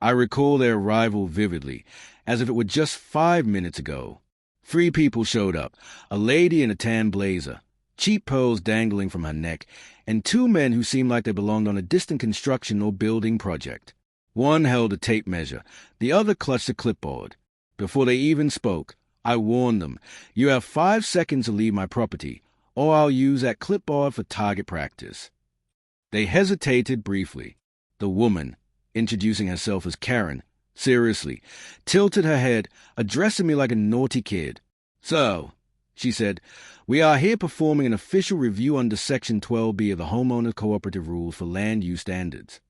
I recall their arrival vividly, as if it were just 5 minutes ago. 3 people showed up, a lady in a tan blazer, cheap pearls dangling from her neck, and 2 men who seemed like they belonged on a distant construction or building project. One held a tape measure, the other clutched a clipboard. Before they even spoke, I warned them, "You have 5 seconds to leave my property, or I'll use that clipboard for target practice." They hesitated briefly. The woman, introducing herself as Karen, seriously, tilted her head, addressing me like a naughty kid. "So," she said, "we are here performing an official review under Section 12B of the Homeowners Cooperative Rules for Land Use Standards.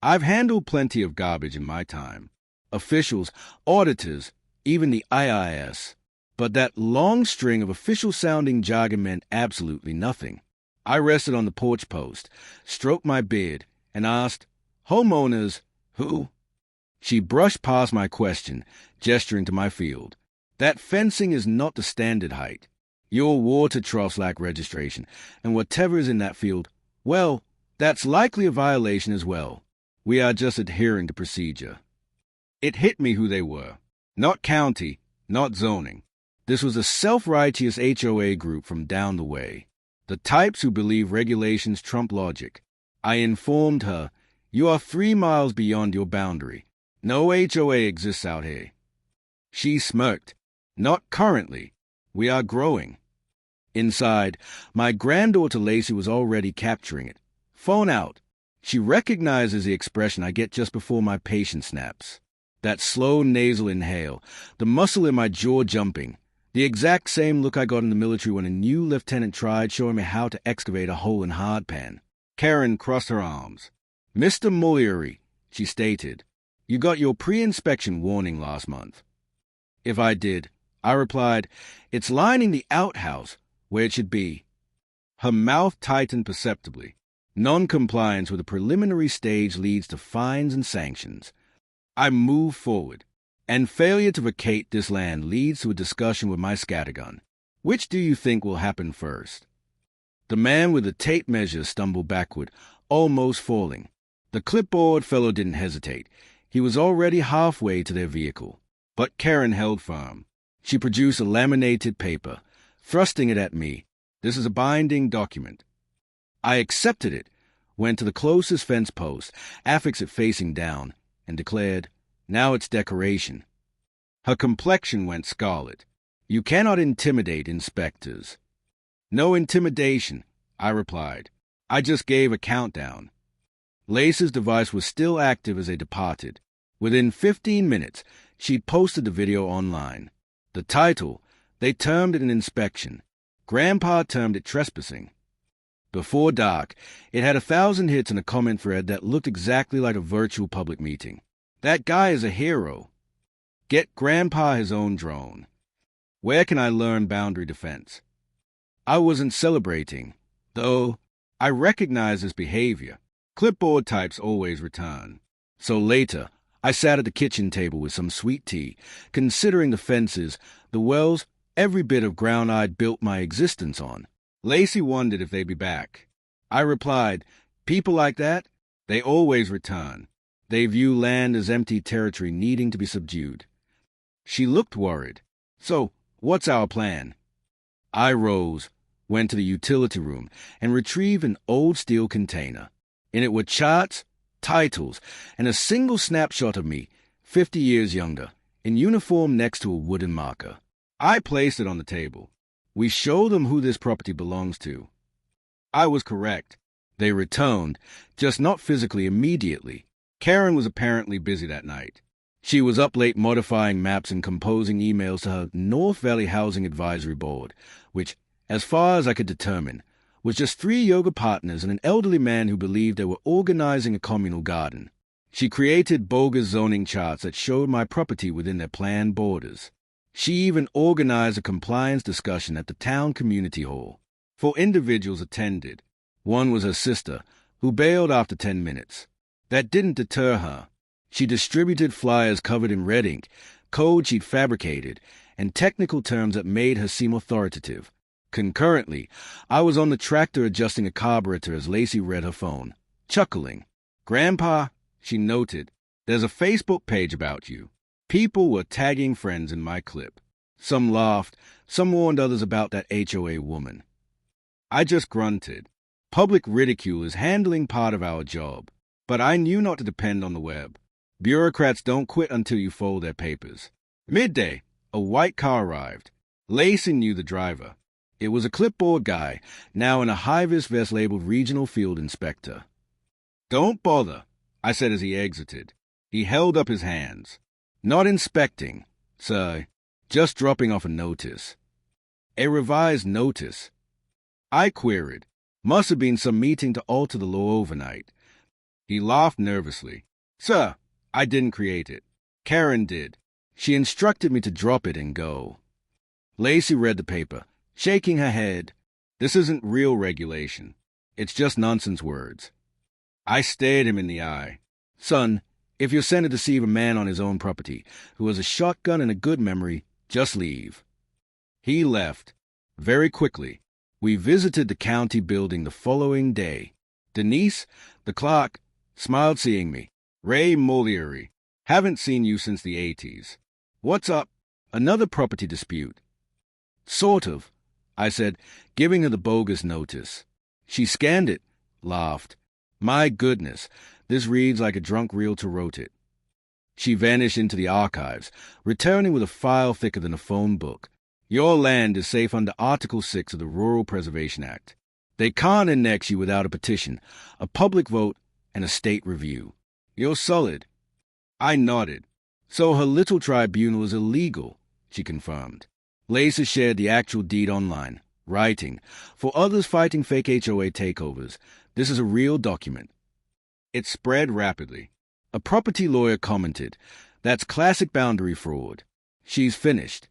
I've handled plenty of garbage in my time. Officials, auditors, even the IIS. But that long string of official-sounding jargon meant absolutely nothing. I rested on the porch post, stroked my beard, and asked, "Homeowners, who?" She brushed past my question, gesturing to my field. "That fencing is not the standard height. Your water troughs lack registration, and whatever is in that field, well, that's likely a violation as well. We are just adhering to procedure." It hit me who they were. Not county, not zoning. This was a self-righteous HOA group from down the way. The types who believe regulations trump logic. I informed her, "You are 3 miles beyond your boundary. No HOA exists out here." She smirked. "Not currently. We are growing." Inside, my granddaughter Lacey was already capturing it. "Phone out." She recognizes the expression I get just before my patience snaps. That slow nasal inhale, the muscle in my jaw jumping, the exact same look I got in the military when a new lieutenant tried showing me how to excavate a hole in hardpan. Karen crossed her arms. "Mr. Mullery," she stated, "you got your pre-inspection warning last month." If I did, I replied, "It's lining the outhouse where it should be." Her mouth tightened perceptibly. Non-compliance with a preliminary stage leads to fines and sanctions. I move forward, and failure to vacate this land leads to a discussion with my scattergun. Which do you think will happen first? The man with the tape measure stumbled backward, almost falling. The clipboard fellow didn't hesitate. He was already halfway to their vehicle. But Karen held firm. She produced a laminated paper, thrusting it at me. "This is a binding document." I accepted it, went to the closest fence post, affixed it facing down, and declared, "Now it's decoration." Her complexion went scarlet. "You cannot intimidate inspectors." "No intimidation," I replied. I just gave a countdown. Lacey's device was still active as they departed. Within 15 minutes, she'd posted the video online. The title, they termed it an inspection. Grandpa termed it trespassing. Before dark, it had 1,000 hits in a comment thread that looked exactly like a virtual public meeting. "That guy is a hero. Get Grandpa his own drone. Where can I learn boundary defense?" I wasn't celebrating, though I recognized this behavior. Clipboard types always return. So later, I sat at the kitchen table with some sweet tea, considering the fences, the wells, every bit of ground I'd built my existence on. Lacey wondered if they'd be back. I replied, "People like that, they always return. They view land as empty territory needing to be subdued." She looked worried. "So, what's our plan?" I rose, went to the utility room, and retrieved an old steel container. In it were charts, titles, and a single snapshot of me, 50 years younger, in uniform next to a wooden marker. I placed it on the table. "We show them who this property belongs to." I was correct. They returned, just not physically immediately. Karen was apparently busy that night. She was up late modifying maps and composing emails to her North Valley Housing Advisory Board, which, as far as I could determine, was just 3 yoga partners and an elderly man who believed they were organizing a communal garden. She created bogus zoning charts that showed my property within their planned borders. She even organized a compliance discussion at the town community hall. 4 individuals attended. One was her sister, who bailed after 10 minutes. That didn't deter her. She distributed flyers covered in red ink, code she'd fabricated, and technical terms that made her seem authoritative. Concurrently, I was on the tractor adjusting a carburetor as Lacey read her phone, chuckling. "Grandpa," she noted, There's a Facebook page about you. People were tagging friends in my clip. Some laughed, some warned others about that HOA woman. I just grunted. Public ridicule is handling part of our job, but I knew not to depend on the web. Bureaucrats don't quit until you fold their papers. Midday, a white car arrived. Lacey knew the driver. It was a clipboard guy, now in a high-vis vest labeled Regional Field Inspector. "Don't bother," I said as he exited. He held up his hands. "Not inspecting, sir. Just dropping off a notice." "A revised notice?" I queried. Must have been some meeting to alter the law overnight. He laughed nervously. "Sir, I didn't create it. Karen did. She instructed me to drop it and go." Lacey read the paper, shaking her head. "This isn't real regulation. It's just nonsense words." I stared him in the eye. "Son, if you're sent to deceive a man on his own property, who has a shotgun and a good memory, just leave." He left. Very quickly. We visited the county building the following day. Denise, the clerk, smiled seeing me. "Ray Moliery. Haven't seen you since the 80s. What's up? Another property dispute?" "Sort of," I said, giving her the bogus notice. She scanned it, laughed. "My goodness, this reads like a drunk realtor wrote it." She vanished into the archives, returning with a file thicker than a phone book. "Your land is safe under Article 6 of the Rural Preservation Act. They can't annex you without a petition, a public vote, and a state review. You're solid." I nodded. "So her little tribunal is illegal," she confirmed. Lacey shared the actual deed online, writing, "For others fighting fake HOA takeovers, this is a real document." It spread rapidly. A property lawyer commented, "That's classic boundary fraud. She's finished."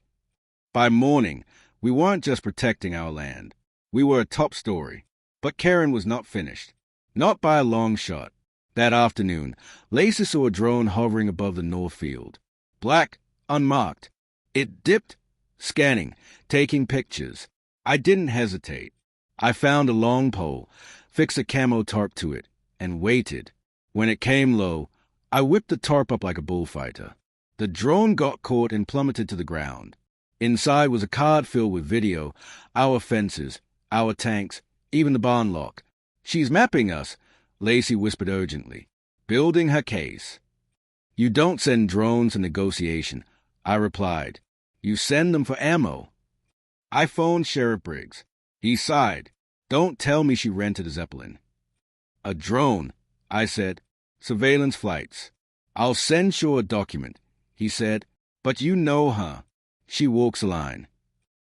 By morning, we weren't just protecting our land. We were a top story. But Karen was not finished. Not by a long shot. That afternoon, Lacey saw a drone hovering above the north field. Black, unmarked. It dipped, scanning, taking pictures. I didn't hesitate. I found a long pole, fixed a camo tarp to it, and waited. When it came low, I whipped the tarp up like a bullfighter. The drone got caught and plummeted to the ground. Inside was a card filled with video, our fences, our tanks, even the barn lock. "She's mapping us," Lacey whispered urgently, building her case. "You don't send drones for negotiation," I replied. "You send them for ammo." I phoned Sheriff Briggs. He sighed. "Don't tell me she rented a Zeppelin." "A drone," I said. "Surveillance flights. I'll send Shaw a document," he said. "But you know her. She walks a line."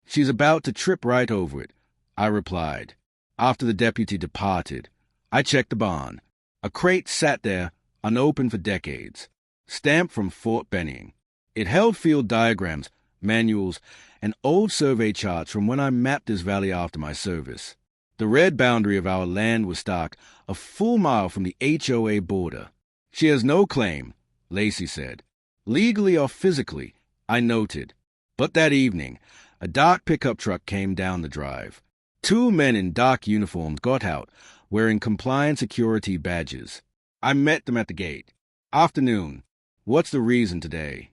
"She's about to trip right over it," I replied. After the deputy departed, I checked the barn. A crate sat there, unopened for decades, stamped from Fort Benning. It held field diagrams, manuals, and old survey charts from when I mapped this valley after my service. The red boundary of our land was stark, a full mile from the HOA border. "She has no claim," Lacey said. "Legally or physically," I noted. But that evening, a dark pickup truck came down the drive. Two men in dark uniforms got out, wearing compliant security badges. I met them at the gate. "Afternoon. What's the reason today?"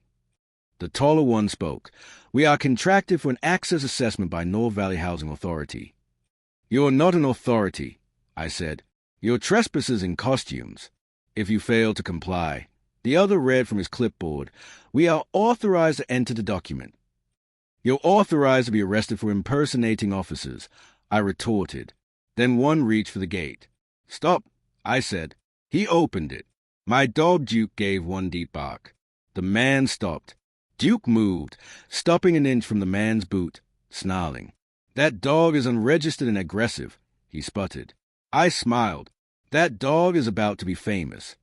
The taller one spoke. "We are contracted for an access assessment by North Valley Housing Authority." "You're not an authority," I said. "You're trespassers in costumes. If you fail to comply," the other read from his clipboard, "we are authorized to enter the document." "You're authorized to be arrested for impersonating officers," I retorted. Then one reached for the gate. "Stop," I said. He opened it. My dog Duke gave one deep bark. The man stopped. Duke moved, stopping an inch from the man's boot, snarling. "That dog is unregistered and aggressive," he sputtered. I smiled. That dog is about to be famous.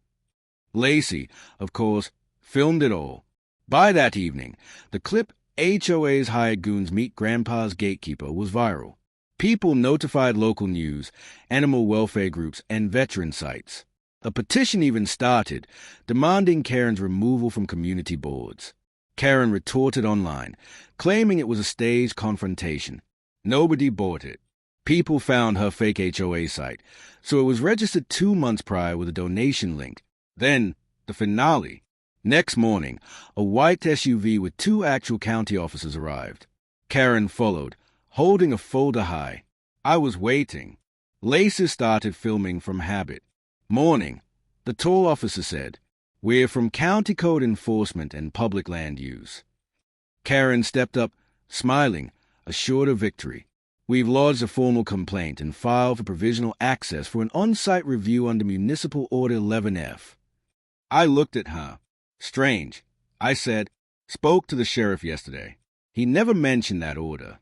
Lacey, of course, filmed it all. By that evening, the clip "HOA's hired goons meet Grandpa's gatekeeper" was viral. People notified local news, animal welfare groups, and veteran sites. A petition even started, demanding Karen's removal from community boards. Karen retorted online, claiming it was a staged confrontation. Nobody bought it. People found her fake HOA site, so it was registered 2 months prior with a donation link. Then, The finale. Next morning, a white SUV with 2 actual county officers arrived. Karen followed, holding a folder high. I was waiting. Lacey started filming from habit. Morning. The tall officer said, "We're from County Code Enforcement and Public Land Use." Karen stepped up, smiling, assured of victory. "We've lodged a formal complaint and filed for provisional access for an on-site review under Municipal Order 11F. I looked at her. "Strange," I said. "Spoke to the sheriff yesterday. He never mentioned that order."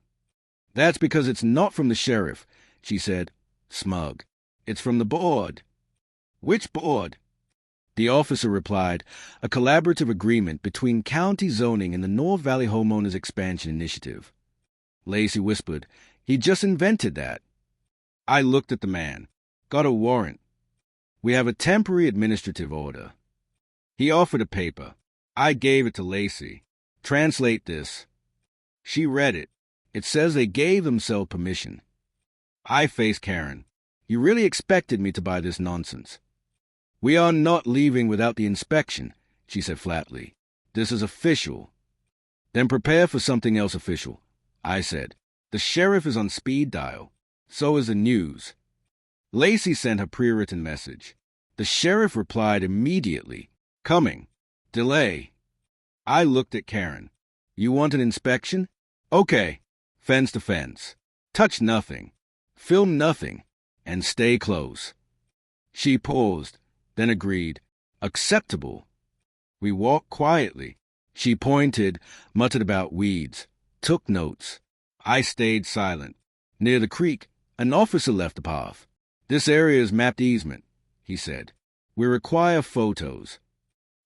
"That's because it's not from the sheriff," she said, smug. "It's from the board." "Which board?" The officer replied, "A collaborative agreement between county zoning and the North Valley Homeowners Expansion Initiative." Lacey whispered, "He just invented that." I looked at the man. "Got a warrant." "We have a temporary administrative order." He offered a paper. I gave it to Lacey. "Translate this." She read it. It says they gave themselves permission. I faced Karen. "You really expected me to buy this nonsense?" "We are not leaving without the inspection," she said flatly. "This is official." "Then prepare for something else official," I said. "The sheriff is on speed dial. So is the news." Lacey sent her pre-written message. The sheriff replied immediately. "Coming. Delay." I looked at Karen. "You want an inspection? Okay. Fence to fence. Touch nothing. Film nothing. And stay close." She paused, then agreed. "Acceptable." We walked quietly. She pointed, muttered about weeds, took notes. I stayed silent. Near the creek, an officer left the path. "This area is mapped easement," he said. "We require photos."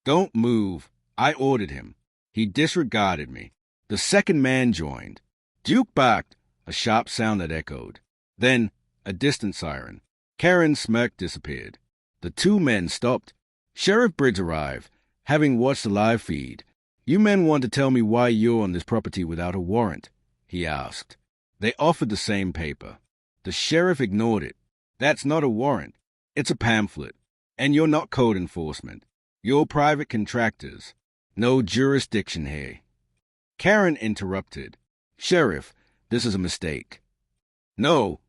"Don't move," I ordered him. He disregarded me. The second man joined. "Duke backed," a sharp sound that echoed. Then, a distant siren. Karen's smirk disappeared. The 2 men stopped. Sheriff Briggs arrived, having watched the live feed. "You men want to tell me why you're on this property without a warrant?" he asked. They offered the same paper. The sheriff ignored it. "That's not a warrant. It's a pamphlet. And you're not code enforcement. You're private contractors. No jurisdiction here." Karen interrupted. "Sheriff, this is a mistake." "No,"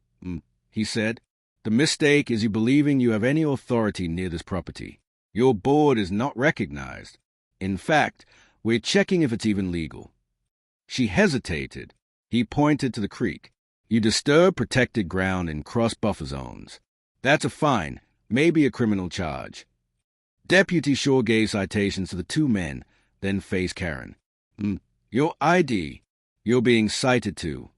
he said. "The mistake is you believing you have any authority near this property. Your board is not recognized. In fact, we're checking if it's even legal." She hesitated. He pointed to the creek. "You disturb protected ground and cross buffer zones. That's a fine, maybe a criminal charge." Deputy Shaw gave citations to the 2 men, then faced Karen. "Your ID. You're being cited too."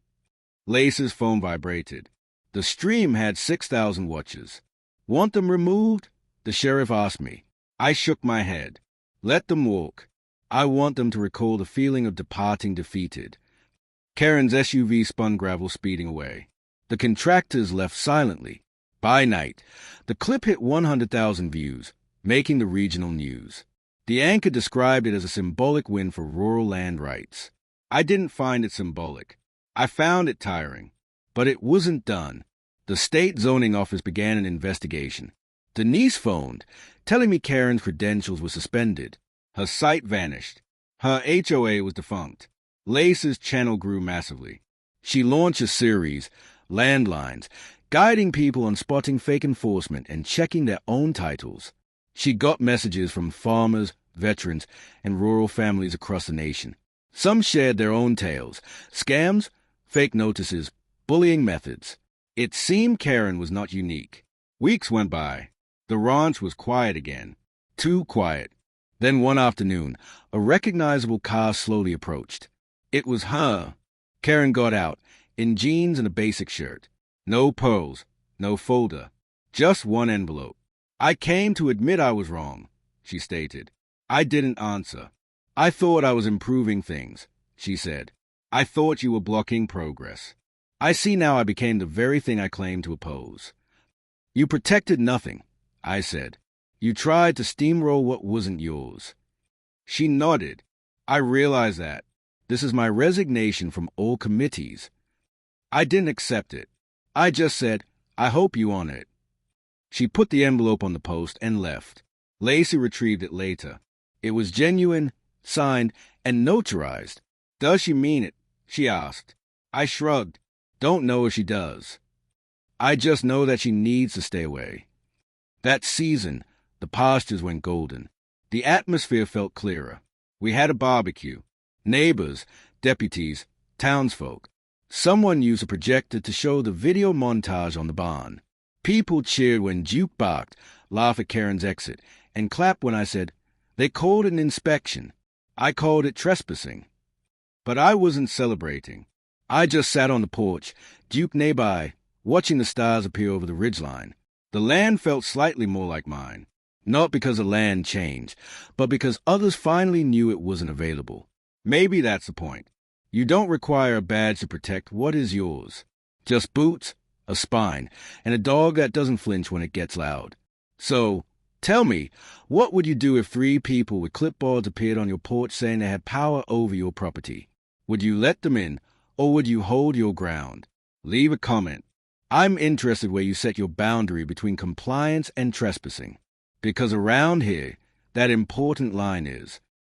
Lacey's phone vibrated. The stream had 6,000 watches. "Want them removed?" the sheriff asked me. I shook my head. "Let them walk. I want them to recall the feeling of departing defeated." Karen's SUV spun gravel speeding away. The contractors left silently. By night, the clip hit 100,000 views, making the regional news. The anchor described it as a symbolic win for rural land rights. I didn't find it symbolic. I found it tiring. But it wasn't done. The state zoning office began an investigation. Denise phoned, telling me Karen's credentials were suspended. Her site vanished. Her HOA was defunct. Lacey's channel grew massively. She launched a series, Landlines, guiding people on spotting fake enforcement and checking their own titles. She got messages from farmers, veterans, and rural families across the nation. Some shared their own tales, scams, fake notices, bullying methods. It seemed Karen was not unique. Weeks went by. The ranch was quiet again. Too quiet. Then one afternoon, a recognizable car slowly approached. It was her. Karen got out, in jeans and a basic shirt. No pearls, no folder, just one envelope. "I came to admit I was wrong," she stated. I didn't answer. "I thought I was improving things," she said. "I thought you were blocking progress. I see now I became the very thing I claimed to oppose." "You protected nothing," I said. "You tried to steamroll what wasn't yours." She nodded. "I realize that. This is my resignation from all committees." I didn't accept it. I just said, "I hope you honor it." She put the envelope on the post and left. Lacey retrieved it later. It was genuine, signed, and notarized. Does she mean it? She asked. I shrugged. Don't know if she does. I just know that she needs to stay away. That season, the pastures went golden. The atmosphere felt clearer. We had a barbecue. Neighbors, deputies, townsfolk. Someone used a projector to show the video montage on the barn. People cheered when Duke barked, laughed at Karen's exit, and clapped when I said, they called it an inspection. I called it trespassing. But I wasn't celebrating. I just sat on the porch, Duke nearby, watching the stars appear over the ridgeline. The land felt slightly more like mine. Not because the land changed, but because others finally knew it wasn't available. Maybe that's the point. You don't require a badge to protect what is yours. Just boots, a spine, and a dog that doesn't flinch when it gets loud. So, tell me, what would you do if 3 people with clipboards appeared on your porch saying they had power over your property? Would you let them in, or would you hold your ground? Leave a comment. I'm interested where you set your boundary between compliance and trespassing. Because around here, that important line is,